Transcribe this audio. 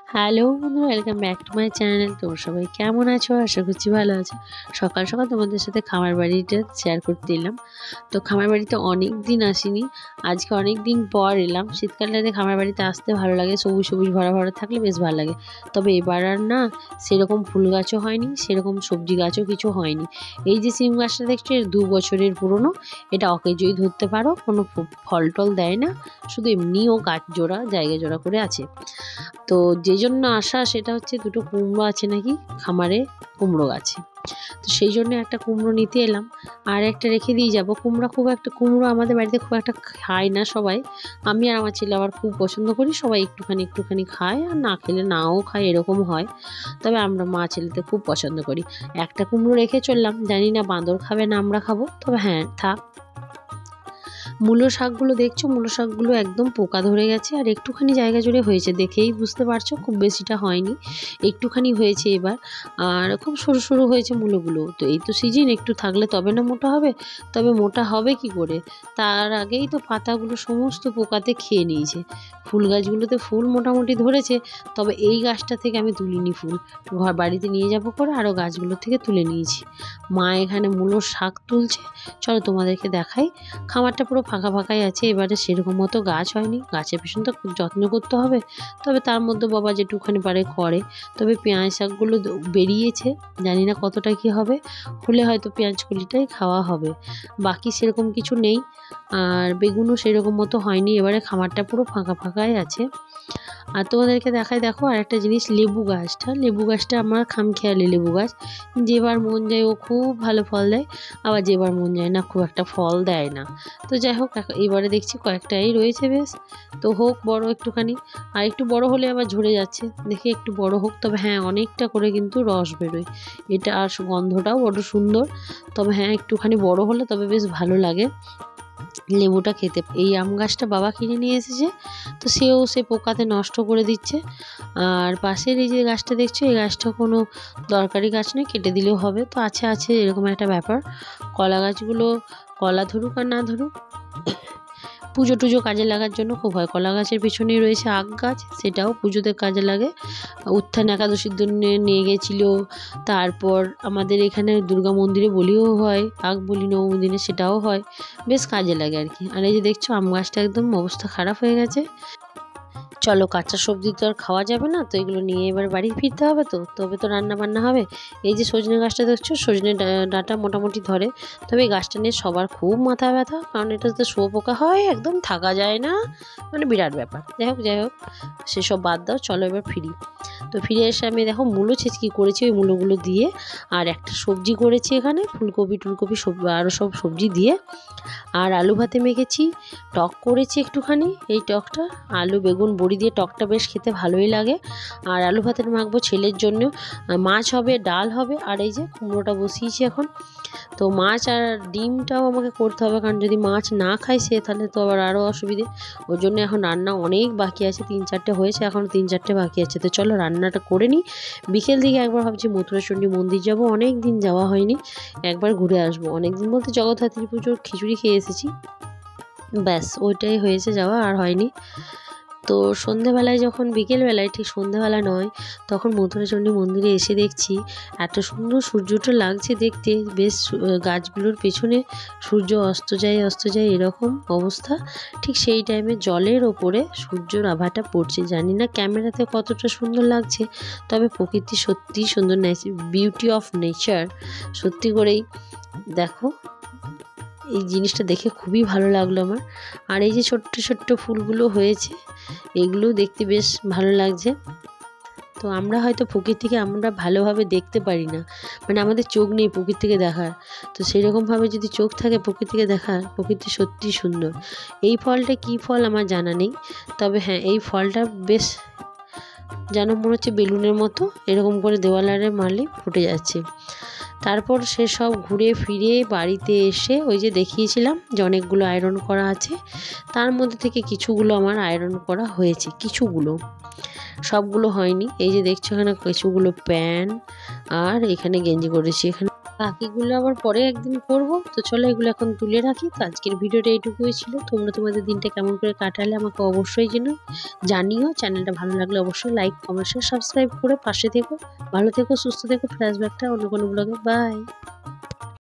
Hello বন্ধুরা, welcome back to my channel. তোমরা সবাই কেমন আছো? আশা করছি ভালো আছো। সকাল সকাল তোমাদের সাথে খামার বাড়িটা শেয়ার করতে এলাম। তো খামার বাড়িতে অনেক দিন আসিনি, আজকে অনেক দিন পর এলাম। শীতকালটাতে খামার বাড়িতে আসতে ভালো লাগে, সবুজ সবুজ ভরা ভরা থাকলে বেশ ভালো লাগে। তবে এবার আর না সেরকম ফুল গাছও হয়নি, সেরকম সবজি গাছও কিছু হয়নি। এই যে সিম গাছটা দেখছো, এর 2 বছরের পুরনো। এটা অকেজোই ধরতে পারো, কোনো ফল টল দেয় না, শুধু এমনিও গাছ জোড়া জায়গা জোড়া করে আছে। তো যে জন্য আসা সেটা হচ্ছে, দুটো কুমড়ো আছে নাকি খামারে, কুমড়ো গাছে। তো সেই জন্য একটা কুমড়ো নিতে এলাম, আর একটা রেখে দিয়ে যাব। কুমড়ো আমাদের বাড়িতে খুব একটা খায় না সবাই। আমি আর আমার ছেলে আবার খুব পছন্দ করি, সবাই একটুখানি একটুখানি খায়, আর না খেলে নাও খায়, এরকম হয়। তবে আমরা মা ছেলেতে খুব পছন্দ করি। একটা কুমড়ো রেখে চললাম, জানি না বাঁদর খাবে না আমরা খাবো, তবে হ্যাঁ থাক। মূলো শাকগুলো দেখছো, মূলো শাকগুলো একদম পোকা ধরে গেছে, আর একটুখানি জায়গা জুড়ে হয়েছে, দেখেই বুঝতে পারছো খুব বেশিটা হয়নি, একটুখানি হয়েছে এবার। আর খুব সরু সরু হয়েছে মূলোগুলো। তো এই তো সিজন, একটু থাকলে তবে না মোটা হবে। তবে মোটা হবে কি করে, তার আগেই তো পাতাগুলো সমস্ত পোকাতে খেয়ে নিয়েছে। ফুল গাছগুলোতে ফুল মোটামুটি ধরেছে, তবে এই গাছটা থেকে আমি তুলিনি ফুল, বাড়িতে নিয়ে যাবো করে আরও গাছগুলো থেকে তুলে নিয়েছি। মা এখানে মূলোর শাক তুলছে, চলো তোমাদেরকে দেখাই। খামারটা পুরো ফাঁকা ফাঁকাই আছে, এবারে সেরকম মতো গাছ হয়নি, গাছের পিছন তো খুব যত্ন করতে হবে। তবে তার মধ্যে বাবা যেটুখানি পারে করে। তবে পেঁয়াজ শাকগুলো বেরিয়েছে, জানি না কতটা কি হবে, হলে হয়তো পেঁয়াজ কলিটাই খাওয়া হবে, বাকি সেরকম কিছু নেই। আর বেগুনও সেরকম মতো হয়নি, এবারে খামারটা পুরো ফাঁকা ফাঁকাই আছে। আর তোমাদেরকে দেখাই, দেখো আর একটা জিনিস, লেবু গাছটা আমার খামখেয়ালি লেবু গাছ। যেবার মন যায় ও খুব ভালো ফল দেয়, আবার যেবার মন যায় না খুব একটা ফল দেয় না। তো যাই হোক, এবারে দেখছি কয়েকটাই রয়েছে বেশ। তো হোক বড় একটুখানি, আর একটু বড় হলে আবার ঝরে যাচ্ছে, দেখি একটু বড় হোক। তবে হ্যাঁ অনেকটা করে কিন্তু রস বেরোয়, এটা আর গন্ধটাও বড় সুন্দর। তবে হ্যাঁ একটুখানি বড় হলে তবে বেশ ভালো লাগে লেবুটা খেতে। এই আম গাছটা বাবা কিনে নিয়ে এসেছে, তো সে পোকাতে নষ্ট করে দিচ্ছে। আর পাশের এই যে গাছটা দেখছো, এই গাছটা কোনো দরকারি গাছ নয়, কেটে দিলেও হবে, তো আছে আছে এরকম একটা ব্যাপার। কলা গাছগুলো কলা ধরুক আর না ধরুক, পুজো টুজো কাজে লাগার জন্য খুব হয়। কলা গাছের পিছনেই রয়েছে আখ গাছ, সেটাও পুজোতে কাজে লাগে। উত্থান একাদশীর জন্য নিয়ে গেছিল। তারপর আমাদের এখানে দুর্গা মন্দিরে বলিও হয়, আখ বলি নবমী দিনে, সেটাও হয়, বেশ কাজে লাগে আর কি। আর এই যে দেখছো আম গাছটা একদম অবস্থা খারাপ হয়ে গেছে। চলো, কাঁচা সবজি তো আর খাওয়া যাবে না, তো এগুলো নিয়ে এবার বাড়ি ফিরতে হবে, তো তবে তো রান্না বান্না হবে। এই যে সজনে গাছটা দেখছো, সজনে ডাঁটা মোটামুটি ধরে, তবে এই গাছটা নিয়ে সবার খুব মাথা ব্যথা, কারণ এটাতে শুয়োপোকা হয়, একদম থাকা যায় না, মানে বিরাট ব্যাপার। যাই হোক সেসব বাদ দাও, চলো এবার ফিরি। তো ফিরে এসে আমি দেখো মূলো ছেঁচকি করেছি, ওই মূলোগুলো দিয়ে, আর একটা সবজি করেছি এখানে, ফুলকপি টুলকপি আরও সব সবজি দিয়ে, আর আলু ভাতে মেখেছি, টক করেছি একটুখানি। এই টকটা আলু বেগুন বড়ি দিয়ে, টকটা বেশ খেতে ভালোই লাগে। আর আলু ভাতের মাখবো ছেলের জন্য, মাছ হবে, ডাল হবে, আর এই যে কুমড়োটা বসিয়েছি এখন। তো মাছ আর ডিমটাও আমাকে করতে হবে, কারণ যদি মাছ না খায় সে, তাহলে তো আবার আরও অসুবিধে। ওর জন্য এখন রান্না অনেক বাকি আছে, 3-4টে হয়েছে, এখন 3-4টে বাকি আছে। তো চলো রান্নাটা করে নিই। বিকেল দিকে একবার ভাবছি মথুরাচণ্ডী মন্দির যাব, অনেক দিন যাওয়া হয়নি, একবার ঘুরে আসবো। অনেক দিন বলতে জগদ্ধাত্রী পুজোর খিচুড়ি খেয়ে এসেছি, ব্যাস ওইটাই হয়েছে, যাওয়া আর হয়নি। তো সন্ধেবেলায়, যখন বিকেলবেলায়, ঠিক সন্ধেবেলা নয়, তখন মথুরাচণ্ডী মন্দিরে এসে দেখছি এত সুন্দর সূর্যটা লাগছে দেখতে, বেশ গাছগুলোর পেছনে সূর্য অস্ত যায় এরকম অবস্থা। ঠিক সেই টাইমে জলের ওপরে সূর্যর আভাটা পড়ছে, জানি না ক্যামেরাতে কতটা সুন্দর লাগছে, তবে প্রকৃতি সত্যিই সুন্দর, বিউটি অফ নেচার, সত্যি করেই। দেখো এই জিনিসটা দেখে খুবই ভালো লাগলো আমার। আর এই যে ছোট্ট ছোট্ট ফুলগুলো হয়েছে, এগুলো দেখতে বেশ ভালো লাগছে। তো আমরা হয়তো প্রকৃতিকে আমরা ভালোভাবে দেখতে পারি না, মানে আমাদের চোখ নেই প্রকৃতিকে দেখার। তো সেরকমভাবে যদি চোখ থাকে প্রকৃতিকে দেখার, প্রকৃতি সত্যি সুন্দর। এই ফলটা কী ফল আমার জানা নেই, তবে হ্যাঁ এই ফলটা বেশ যেন মনে হচ্ছে বেলুনের মতো, এরকম করে দেওয়ালে মারলে ফুটে যাচ্ছে। তারপর সেসব ঘুরে ফিরে বাড়িতে এসে, ওই যে দেখিয়েছিলাম যে অনেকগুলো আয়রন করা আছে, তার মধ্যে থেকে কিছুগুলো আমার আয়রন করা হয়েছে, কিছুগুলো, সবগুলো হয়নি। এই যে দেখছো এখানে কিছুগুলো প্যান্ট, আর এখানে গেঞ্জি করেছি, এখানে বাকিগুলো আবার পরে একদিন করব। তো চলো এগুলো এখন তুলে রাখি। তো আজকের ভিডিওটা এইটুকুই ছিল। তোমরা তোমাদের দিনটা কেমন করে কাটালে আমাকে অবশ্যই জানিও। চ্যানেলটা ভালো লাগলে অবশ্যই লাইক, কমেন্ট, সাবস্ক্রাইব করে পাশে থেকো। ভালো থেকো, সুস্থ থেকো। ফের আসবে একটা অন্য কোনো ব্লগে। বাই।